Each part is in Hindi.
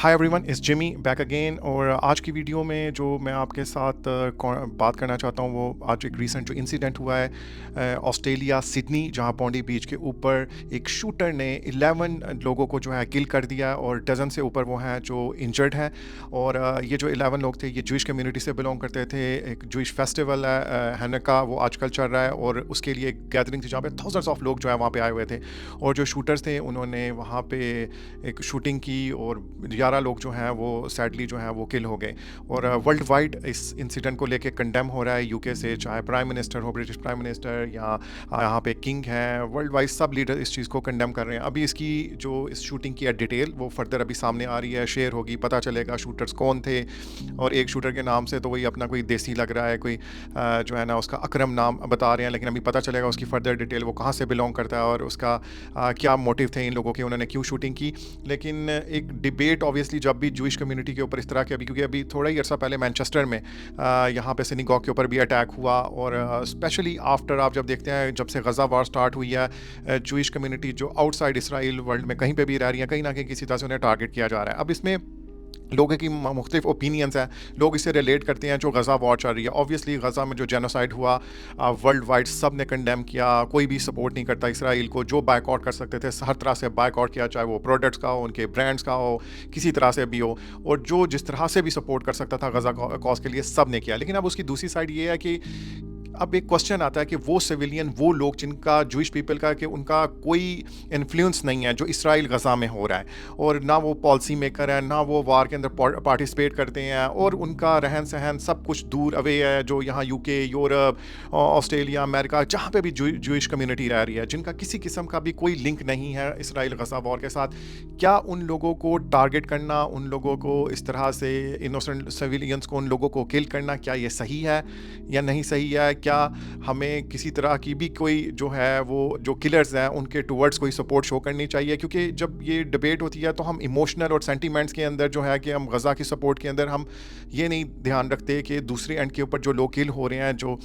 हाय एवरीवन, इस जिमी बैक अगेन। और आज की वीडियो में जो मैं आपके साथ बात करना चाहता हूँ वो आज एक रीसेंट जो इंसिडेंट हुआ है ऑस्ट्रेलिया सिडनी, जहाँ पौंडी बीच के ऊपर एक शूटर ने 11 लोगों को जो है किल कर दिया और डजन से ऊपर वो हैं जो इंजर्ड हैं। और ये जो 11 लोग थे ये जूइश कम्युनिटी से बिलोंग करते थे। एक जूइश फेस्टिवल है हैनुक्का, वो आजकल चल रहा है और उसके लिए एक गैदरिंग थी जहाँ पे थाउजेंड्स ऑफ लोग जो है वहाँ पे आए हुए थे। और जो शूटर्स थे उन्होंने वहाँ पे एक शूटिंग की और 11 लोग जो हैं वो सैडली जो हैं वो किल हो गए। और वर्ल्ड वाइड इस इंसिडेंट को लेके कंडेम हो रहा है यूके से, चाहे प्राइम मिनिस्टर हो, ब्रिटिश प्राइम मिनिस्टर या यहाँ पे किंग हैं, वर्ल्ड वाइड सब लीडर इस चीज़ को कंडेम कर रहे हैं। अभी इसकी जो इस शूटिंग की है डिटेल वो फर्दर अभी सामने आ रही है, शेयर होगी, पता चलेगा शूटर्स कौन थे। और एक शूटर के नाम से तो वही अपना कोई देसी लग रहा है, कोई जो है ना उसका अकरम नाम बता रहे हैं, लेकिन अभी पता चलेगा उसकी फर्दर डिटेल, वो कहाँ से बिलोंग करता है और उसका क्या मोटिव थे इन लोगों के, उन्होंने क्यों शूटिंग की। लेकिन एक डिबेट ऑब्वियसली जब भी जूइश कम्युनिटी के ऊपर इस तरह के, अभी क्योंकि अभी थोड़ा ही अर्सा पहले मैनचेस्टर में यहाँ पे सिनेगॉग के ऊपर भी अटैक हुआ और स्पेशली आफ्टर आप जब देखते हैं जब से गज़ा वार स्टार्ट हुई है, जूइश कम्युनिटी जो आउटसाइड इसराइल वर्ल्ड में कहीं पे भी रह रही है, कहीं ना कहीं किसी तरह से उन्हें टारगेट किया जा रहा है। अब इसमें लोगों की मुख्तलिफ ओपिनियंस हैं, लोग इसे रिलेट करते हैं जो गज़ा वॉर चल रही है। ऑब्वियसली गज़ा में जो जेनोसाइड हुआ वर्ल्ड वाइड सब ने कंडेम किया, कोई भी सपोर्ट नहीं करता इसराइल को। जो बायकॉट कर सकते थे हर तरह से बायकॉट किया, चाहे वो प्रोडक्ट्स का हो, उनके ब्रांड्स का हो, किसी तरह से भी हो। और जो जिस तरह से भी सपोर्ट कर सकता था गज़ा कॉज के लिए सब ने किया। लेकिन अब उसकी दूसरी साइड ये है कि अब एक क्वेश्चन आता है कि वो सिविलियन, वो लोग जिनका जूइश पीपल का कि उनका कोई इन्फ्लुएंस नहीं है जो इसराइल गज़ा में हो रहा है, और ना वो पॉलिसी मेकर है, ना वो वार के अंदर पार्टिसिपेट करते हैं, और उनका रहन सहन सब कुछ दूर अवे है, जो यहाँ यूके, यूरोप, ऑस्ट्रेलिया, अमेरिका, जहाँ पे भी जूइश कम्युनिटी रह रही है, जिनका किसी किस्म का भी कोई लिंक नहीं है इसराइल गज़ा वॉर के साथ। क्या उन लोगों को टारगेट करना, उन लोगों को इस तरह से इनोसेंट सिविलियंस को, उन लोगों को किल करना, क्या ये सही है या नहीं सही है? क्या हमें किसी तरह की भी कोई जो है वो जो किलर्स हैं उनके टुवर्ड्स कोई सपोर्ट शो करनी चाहिए? क्योंकि जब ये डिबेट होती है तो हम इमोशनल और सेंटिमेंट्स के अंदर जो है कि हम गज़ा की सपोर्ट के अंदर हम ये नहीं ध्यान रखते कि दूसरे एंड के ऊपर जो लोग किल हो रहे हैं, जो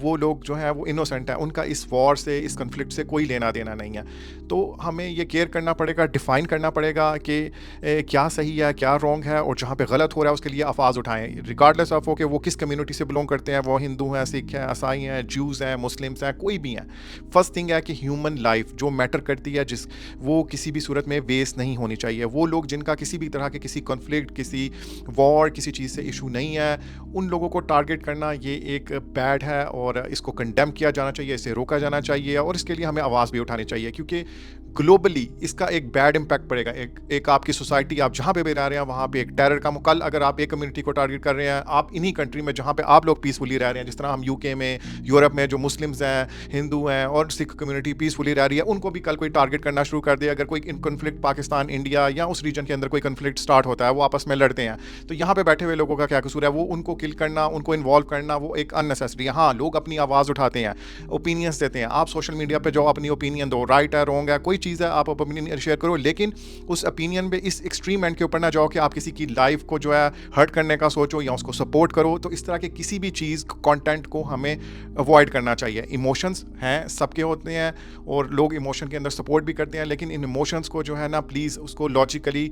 वो लोग जो हैं वो इनोसेंट हैं, उनका इस वॉर से, इस कन्फ्लिक्ट से कोई लेना देना नहीं है। तो हमें ये केयर करना पड़ेगा, डिफ़ाइन करना पड़ेगा कि क्या सही है, क्या रॉन्ग है, और जहाँ पे गलत हो रहा है उसके लिए आवाज़ उठाएं, रिगार्डलेस ऑफ हो कि वो किस कम्युनिटी से बिलोंग करते हैं, वो हिंदू हैं, सिख हैं, ईसाई हैं, ज्यूज़ हैं, मुस्लिम्स हैं, कोई भी हैं। फर्स्ट थिंग है कि ह्यूमन लाइफ जो मैटर करती है, जिस वो किसी भी सूरत में वेस्ट नहीं होनी चाहिए। वो लोग जिनका किसी भी तरह के किसी कॉन्फ्लिक्ट, किसी वॉर, किसी चीज़ से इशू नहीं है, उन लोगों को टारगेट करना ये एक बैड है और इसको कंडेम किया जाना चाहिए, इसे रोका जाना चाहिए, और इसके लिए हमें आवाज़ भी उठानी चाहिए, क्योंकि ग्लोबली इसका एक बैड इम्पैक्ट पड़ेगा। एक आपकी सोसाइटी, आप जहाँ पे भी रह रहे हैं वहाँ पे एक टेरर का, कल अगर आप एक कम्युनिटी को टारगेट कर रहे हैं, आप इन्हीं कंट्री में जहाँ पे आप लोग पीसफुली रह रहे हैं, जिस तरह हम यूके में, यूरोप में जो मुस्लिम्स हैं, हिंदू हैं और सिख कम्युनिटी पीसफुली रह रही है, उनको भी कल कोई टारगेट करना शुरू कर दे। अगर कोई कन्फ्लिक्ट पाकिस्तान, इंडिया या उस रीजन के अंदर कोई कन्फ्लिक्ट स्टार्ट होता है, वो आपस में लड़ते हैं, तो यहाँ पे बैठे हुए लोगों का क्या कसूर है? वो उनको किल करना, उनको इन्वॉल्व करना वो एक अननेसेसरी है। हाँ, लोग अपनी आवाज़ उठाते हैं, ओपिनियंस देते हैं। आप सोशल मीडिया पर जो अपनी ओपिनियन दो, राइट है, रॉन्ग है, कोई चीज़ है, आप ओपिनियन शेयर करो, लेकिन उस ओपिनियन पे इस एक्सट्रीम एंड के ऊपर ना जाओ कि आप किसी की लाइफ को जो है हर्ट करने का सोचो या उसको सपोर्ट करो। तो इस तरह के किसी भी चीज़, कंटेंट को हमें अवॉइड करना चाहिए। इमोशंस हैं, सबके होते हैं, और लोग इमोशन के अंदर सपोर्ट भी करते हैं, लेकिन इन इमोशंस को जो है ना, प्लीज़ उसको लॉजिकली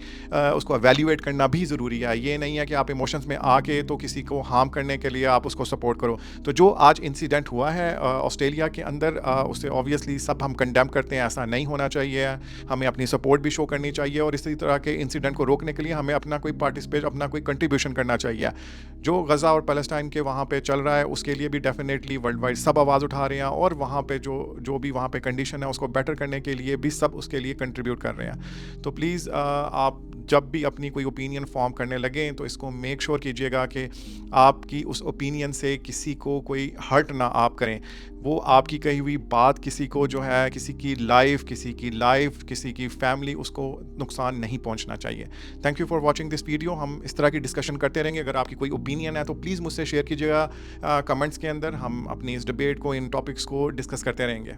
उसको एवेल्यूएट करना भी ज़रूरी है। ये नहीं है कि आप इमोशंस में आके तो किसी को हार्म करने के लिए आप उसको सपोर्ट करो। तो जो आज इंसिडेंट हुआ है ऑस्ट्रेलिया के अंदर, उसे ऑब्वियसली सब हम कंडेम करते हैं, ऐसा नहीं होना चाहिए। हमें अपनी सपोर्ट भी शो करनी चाहिए, और इसी तरह के इंसिडेंट को रोकने के लिए हमें अपना कोई पार्टिसिपेट, अपना कोई कंट्रीब्यूशन करना चाहिए। जो गज़ा और पैलेस्टाइन के वहाँ पे चल रहा है उसके लिए भी डेफिनेटली वर्ल्ड वाइड सब आवाज़ उठा रहे हैं, और वहाँ पे जो भी वहाँ पे कंडीशन है उसको बेटर करने के लिए भी सब उसके लिए कंट्रीब्यूट कर रहे हैं। तो प्लीज़ आप जब भी अपनी कोई ओपिनियन फॉर्म करने लगें तो इसको मेक श्योर कीजिएगा कि आपकी उस ओपिनियन से किसी को कोई हर्ट ना आप करें। वो आपकी कही हुई बात किसी को जो है, किसी की लाइफ, किसी की फैमिली, उसको नुकसान नहीं पहुंचना चाहिए। Thank you for watching this video. हम इस तरह की डिस्कशन करते रहेंगे। अगर आपकी कोई ओपिनियन है तो प्लीज़ मुझसे शेयर कीजिएगा कमेंट्स के अंदर। हम अपनी इस डिबेट को, इन टॉपिक्स को डिस्कस करते रहेंगे।